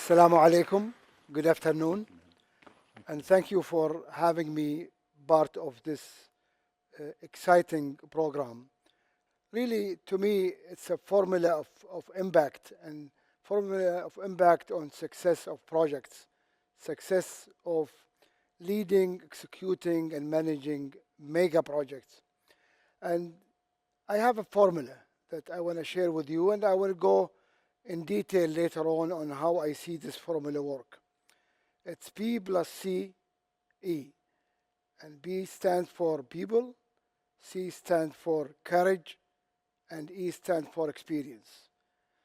Assalamu alaikum. Good afternoon. And thank you for having me part of this exciting program. Really, to me, it's a formula of impact and formula of impact on success of projects, success of leading, executing, and managing mega projects. And I have a formula that I want to share with you, and I will go in detail later on how I see this formula work. It's P plus C E, and B stands for people, C stands for courage, and E stands for experience.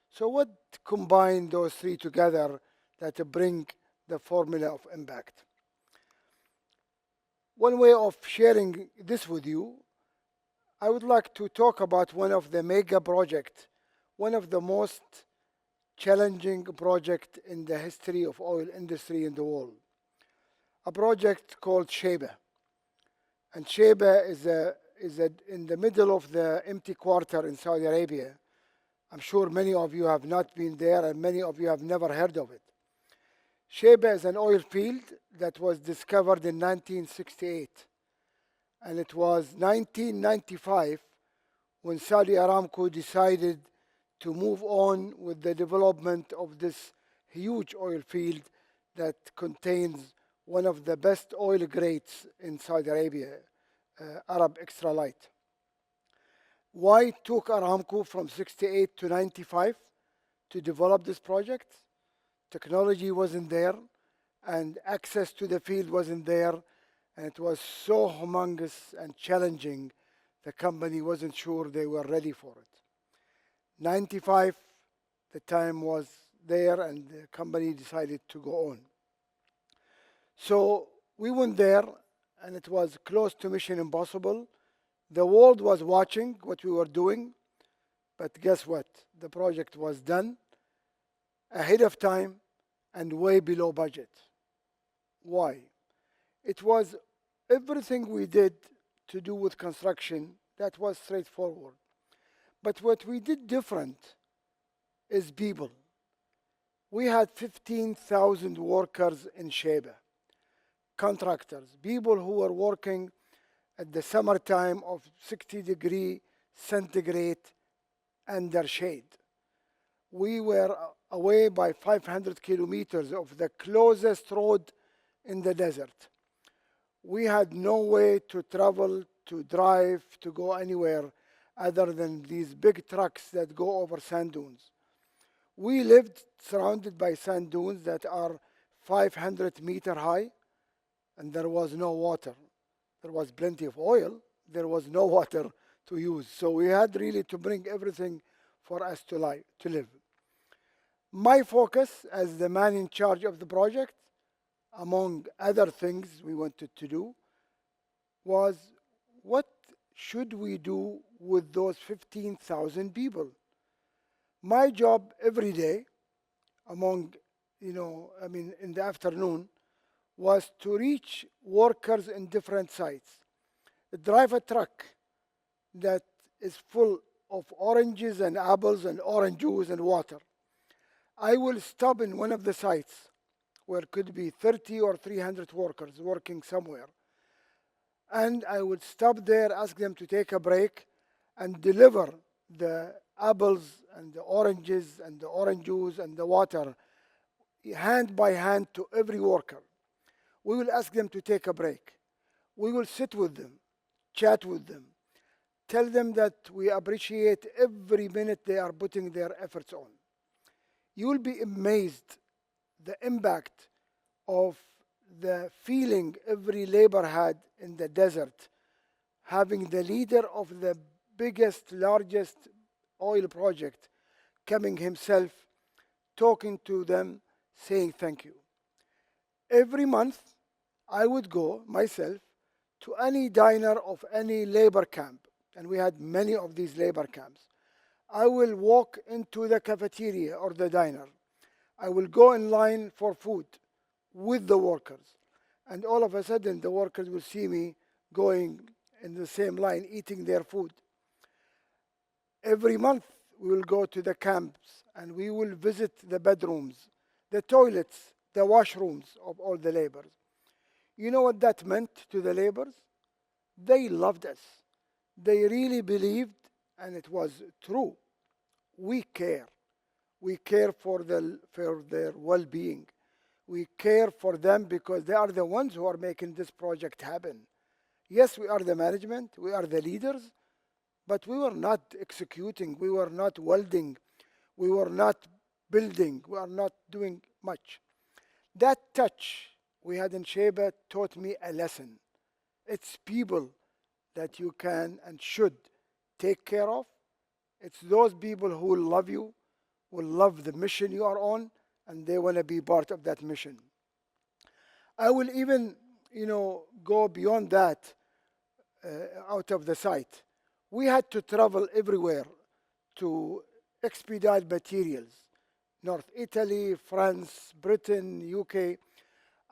So what combine those three together that bring the formula of impact? One way of sharing this with you, I would like to talk about one of the mega projects, one of the most challenging project in the history of oil industry in the world. A project called Sabre. And Sabre is in the middle of the empty quarter in Saudi Arabia. I'm sure many of you have not been there and many of you have never heard of it. Sabre is an oil field that was discovered in 1968. And it was 1995 when Saudi Aramco decided to move on with the development of this huge oil field that contains one of the best oil grades in Saudi Arabia, Arab Extra Light. Why it took Aramco from 68 to 95 to develop this project? Technology wasn't there, and access to the field wasn't there, and it was so humongous and challenging, the company wasn't sure they were ready for it. 95, the time was there, and the company decided to go on. So we went there, and it was close to Mission Impossible. The world was watching what we were doing, but guess what? The project was done ahead of time and way below budget. Why? It was everything we did to do with construction that was straightforward. But what we did different is people. We had 15,000 workers in Sabre, contractors, people who were working at the summertime of 60-degree centigrade under shade. We were away by 500 kilometers of the closest road in the desert. We had no way to travel, to drive, to go anywhere other than these big trucks that go over sand dunes. We lived surrounded by sand dunes that are 500-meter high, and there was no water. There was plenty of oil. There was no water to use. So we had really to bring everything for us to live. My focus as the man in charge of the project, among other things we wanted to do, was what should we do with those 15,000 people? My job every day, in the afternoon, was to reach workers in different sites. Drive a truck that is full of oranges and apples and orange juice and water. I will stop in one of the sites where it could be 30 or 300 workers working somewhere. And I would stop there, ask them to take a break, and deliver the apples and the oranges and the orange juice and the water hand by hand to every worker. We will ask them to take a break. We will sit with them, chat with them, tell them that we appreciate every minute they are putting their efforts on. You will be amazed the impact of the feeling every labor had in the desert, having the leader of the biggest, largest oil project coming himself, talking to them, saying thank you. Every month, I would go myself to any diner of any labor camp, and we had many of these labor camps. I will walk into the cafeteria or the diner. I will go in line for food with the workers. And all of a sudden, the workers will see me going in the same line, eating their food. Every month, we will go to the camps and we will visit the bedrooms, the toilets, the washrooms of all the laborers. You know what that meant to the laborers? They loved us. They really believed, and it was true. We care. We care for their well-being. We care for them because they are the ones who are making this project happen. Yes, we are the management, we are the leaders, but we were not executing, we were not welding, we were not building, we are not doing much. That touch we had in Sheba taught me a lesson. It's people that you can and should take care of. It's those people who love you, will love the mission you are on, and they want to be part of that mission. I will even, go beyond that out of the site. We had to travel everywhere to expedite materials. North Italy, France, Britain, UK.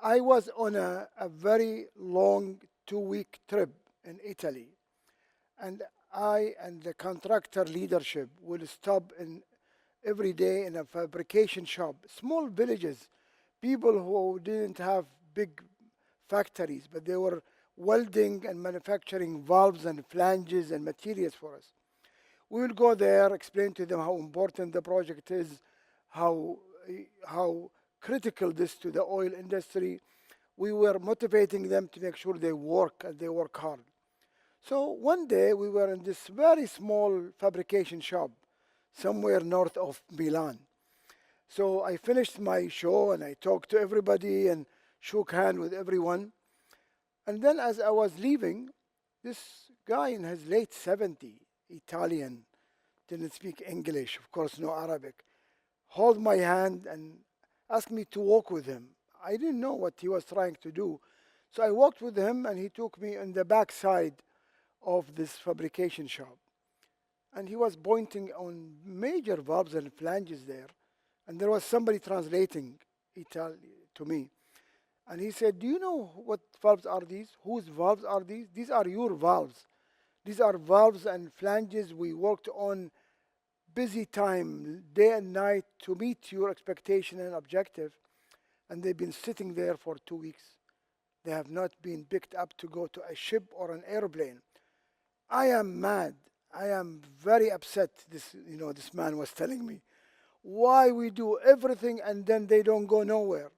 I was on a very long 2-week trip in Italy. And I and the contractor leadership will stop in every day in a fabrication shop, small villages, people who didn't have big factories, but they were welding and manufacturing valves and flanges and materials for us. We will go there, explain to them how important the project is, how, how critical this to the oil industry. We were motivating them to make sure they work and they work hard. So one day we were in this very small fabrication shop somewhere north of Milan. So I finished my show and I talked to everybody and shook hands with everyone. And then as I was leaving, this guy in his late 70s, Italian, didn't speak English, of course no Arabic, hold my hand and asked me to walk with him. I didn't know what he was trying to do. So I walked with him and he took me in the back side of this fabrication shop. And he was pointing on major valves and flanges there. And there was somebody translating Italian to me. And he said, do you know what valves are these? Whose valves are these? These are your valves. These are valves and flanges we worked on busy time, day and night, to meet your expectation and objective. And they've been sitting there for 2 weeks. They have not been picked up to go to a ship or an airplane. I am mad. I am very upset, this man was telling me. Why we do everything and then they don't go nowhere.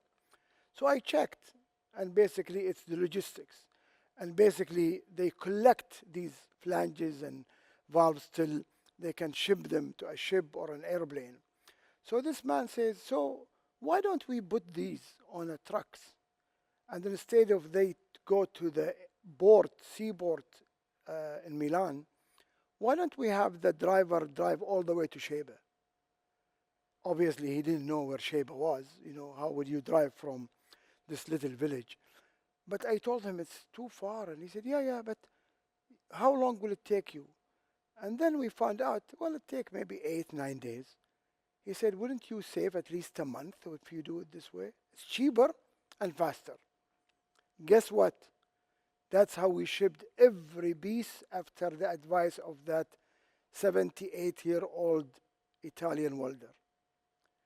So I checked, and basically it's the logistics. And basically they collect these flanges and valves till they can ship them to a ship or an airplane. So this man says, so why don't we put these on a trucks? And instead of they go to the seaport in Milan, why don't we have the driver drive all the way to Sheba? Obviously, he didn't know where Sheba was. How would you drive from this little village? But I told him it's too far. And he said, yeah, but how long will it take you? And then we found out, well, it take maybe 8-9 days. He said, wouldn't you save at least a month if you do it this way? It's cheaper and faster. Guess what? That's how we shipped every piece after the advice of that 78-year-old Italian welder.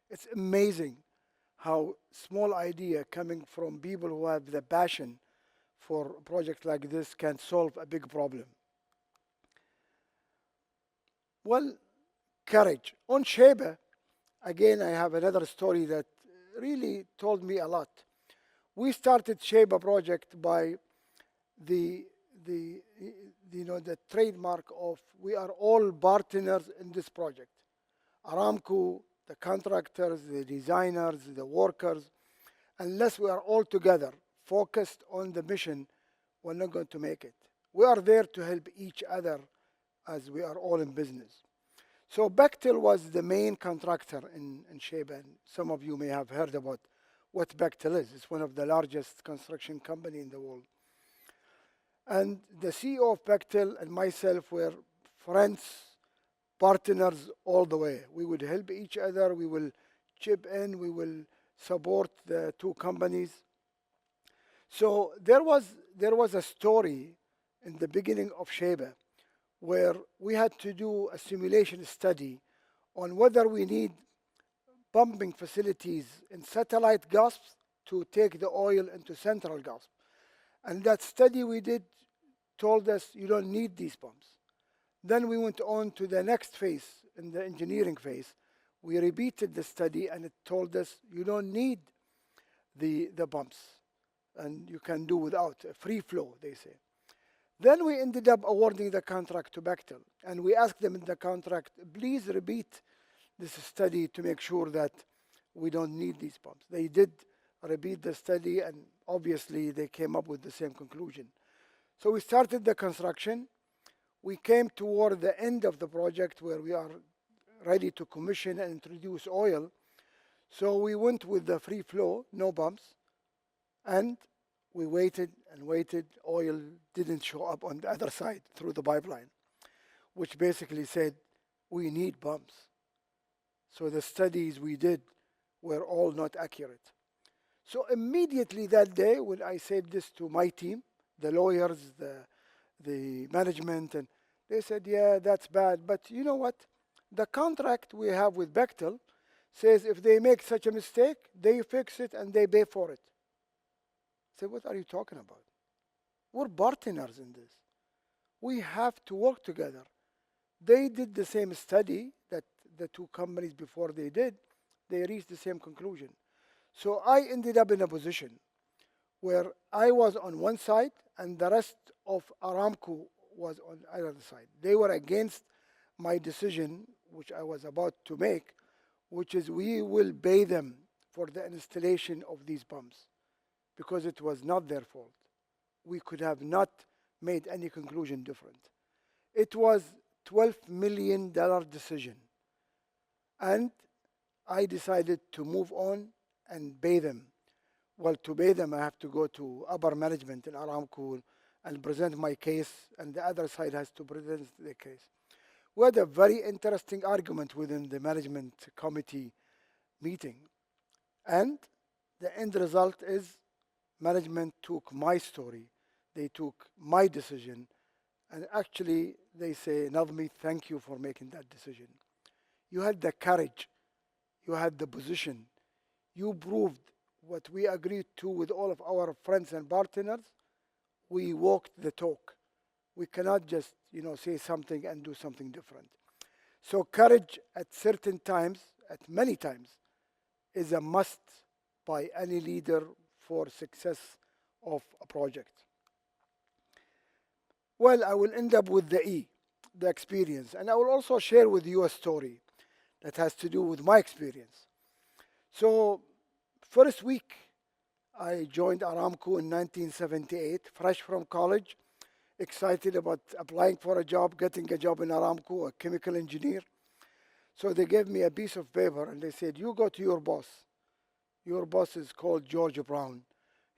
It's amazing how small idea coming from people who have the passion for a project like this can solve a big problem. Well, courage. On Sheba, again, I have another story that really told me a lot. We started Sheba project by the trademark of we are all partners in this project. Aramco, the contractors, the designers, the workers, unless we are all together, focused on the mission, we're not going to make it. We are there to help each other as we are all in business. So Bechtel was the main contractor in Sheba. And some of you may have heard about what Bechtel is. It's one of the largest construction company in the world. And the CEO of Bechtel and myself were friends, partners all the way. We would help each other. We will chip in. We will support the two companies. So there was a story in the beginning of Sheba where we had to do a simulation study on whether we need pumping facilities in satellite Gulfs to take the oil into central Gulf. And that study we did told us you don't need these pumps. Then we went on to the next phase, in the engineering phase. We repeated the study and it told us you don't need the pumps and you can do without a free flow, they say. Then we ended up awarding the contract to Bechtel, and we asked them in the contract, please repeat this study to make sure that we don't need these pumps. They did repeat the study, and obviously they came up with the same conclusion. So we started the construction. We came toward the end of the project where we are ready to commission and introduce oil. So we went with the free flow, no pumps, and we waited and waited. Oil didn't show up on the other side through the pipeline, which basically said we need pumps. So the studies we did were all not accurate. So immediately that day, when I said this to my team, the lawyers, the management, and they said, yeah, that's bad. But you know what? The contract we have with Bechtel says if they make such a mistake, they fix it and they pay for it. I said, what are you talking about? We're partners in this. We have to work together. They did the same study that the two companies before they did. They reached the same conclusion. So I ended up in a position where I was on one side and the rest of Aramco was on the other side. They were against my decision, which I was about to make, which is we will pay them for the installation of these pumps because it was not their fault. We could have not made any conclusion different. It was $12 million decision. And I decided to move on and pay them. Well, to pay them, I have to go to upper management in Aramco and present my case, and the other side has to present the case. We had a very interesting argument within the management committee meeting. And the end result is management took my story. They took my decision. And actually, they say, Nadhmi, thank you for making that decision. You had the courage. You had the position. You proved what we agreed to with all of our friends and partners. We walked the talk. We cannot just, say something and do something different. So courage at certain times, at many times, is a must by any leader for success of a project. Well, I will end up with the E, the experience. And I will also share with you a story that has to do with my experience. So, first week, I joined Aramco in 1978, fresh from college, excited about applying for a job, getting a job in Aramco, a chemical engineer. So they gave me a piece of paper and they said, you go to your boss. Your boss is called George Brown.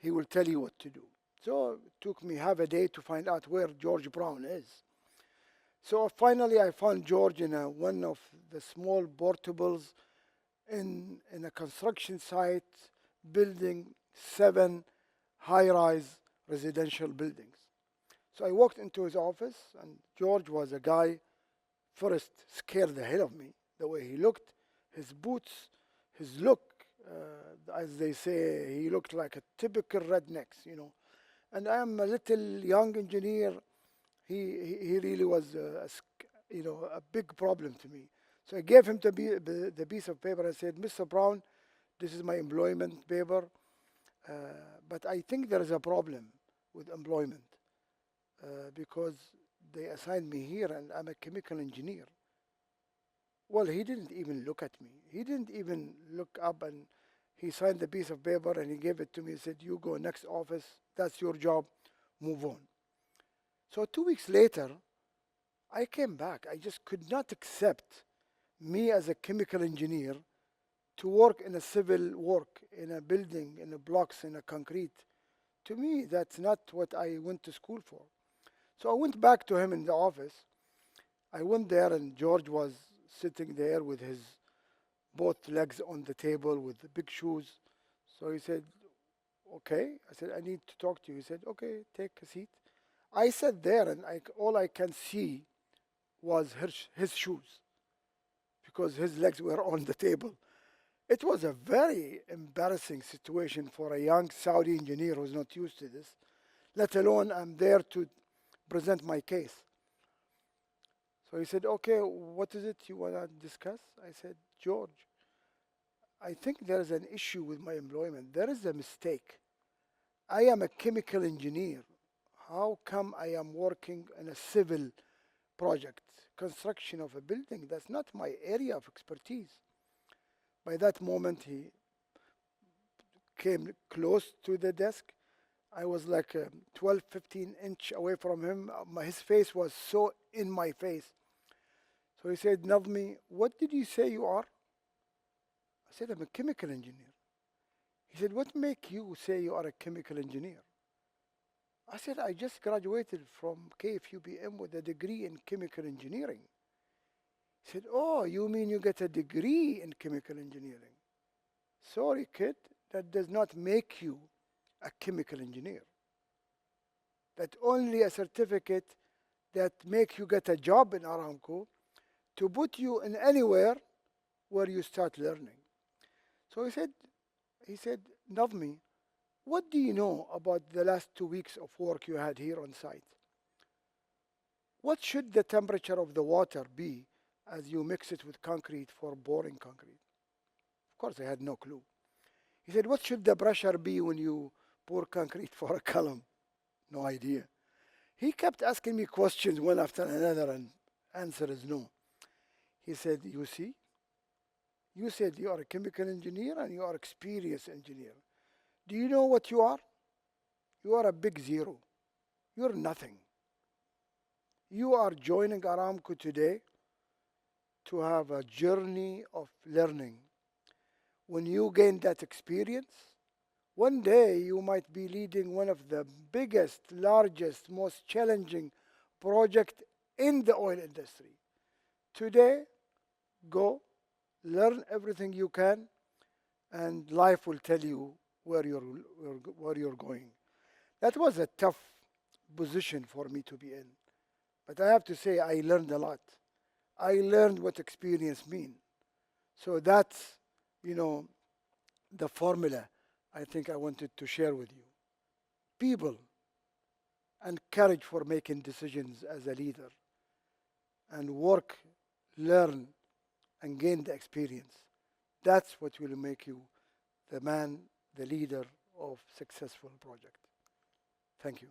He will tell you what to do. So it took me half a day to find out where George Brown is. So finally I found George in one of the small portables in a construction site building 7 high-rise residential buildings. So I walked into his office, and George was a guy, first scared the hell of me, the way he looked, his boots, his look, as they say, he looked like a typical redneck, And I am a little young engineer. He really was, a big problem to me. So I gave him the piece of paper. I said, Mr. Brown, this is my employment paper, but I think there is a problem with employment because they assigned me here and I'm a chemical engineer. Well, he didn't even look at me. He didn't even look up, and he signed the piece of paper and he gave it to me. He said, you go next office. That's your job. Move on. So 2 weeks later, I came back. I just could not accept me as a chemical engineer to work in a civil work, in a building, in a blocks, in a concrete. To me, that's not what I went to school for. So I went back to him in the office. I went there and George was sitting there with his both legs on the table with the big shoes. So he said, okay. I said, I need to talk to you. He said, okay, take a seat. I sat there and all I can see was his shoes because his legs were on the table. It was a very embarrassing situation for a young Saudi engineer who's not used to this, let alone I'm there to present my case. So he said, okay, what is it you want to discuss? I said, George, I think there is an issue with my employment. There is a mistake. I am a chemical engineer. How come I am working in a civil project, construction of a building? That's not my area of expertise. By that moment, he came close to the desk. I was like 12, 15 inch away from him. His face was so in my face. So he said, Nadhmi, what did you say you are? I said, I'm a chemical engineer. He said, what make you say you are a chemical engineer? I said, I just graduated from KFUPM with a degree in chemical engineering. He said, oh, you mean you get a degree in chemical engineering? Sorry, kid, that does not make you a chemical engineer. That only a certificate that make you get a job in Aramco to put you in anywhere where you start learning. So he said, Nadhmi, what do you know about the last 2 weeks of work you had here on site? What should the temperature of the water be as you mix it with concrete for pouring concrete? Of course, I had no clue. He said, what should the pressure be when you pour concrete for a column? No idea. He kept asking me questions one after another, and answer is no. He said, you see, you said you are a chemical engineer and you are experienced engineer. Do you know what you are? You are a big zero. You're nothing. You are joining Aramco today to have a journey of learning. When you gain that experience, one day you might be leading one of the biggest, largest, most challenging project in the oil industry. Today, go, learn everything you can, and life will tell you where you're going. That was a tough position for me to be in. But I have to say, I learned a lot. I learned what experience means. So that's, you know, the formula I think I wanted to share with you. People and courage for making decisions as a leader, and work, learn, and gain the experience. That's what will make you the man, the leader of successful project. Thank you.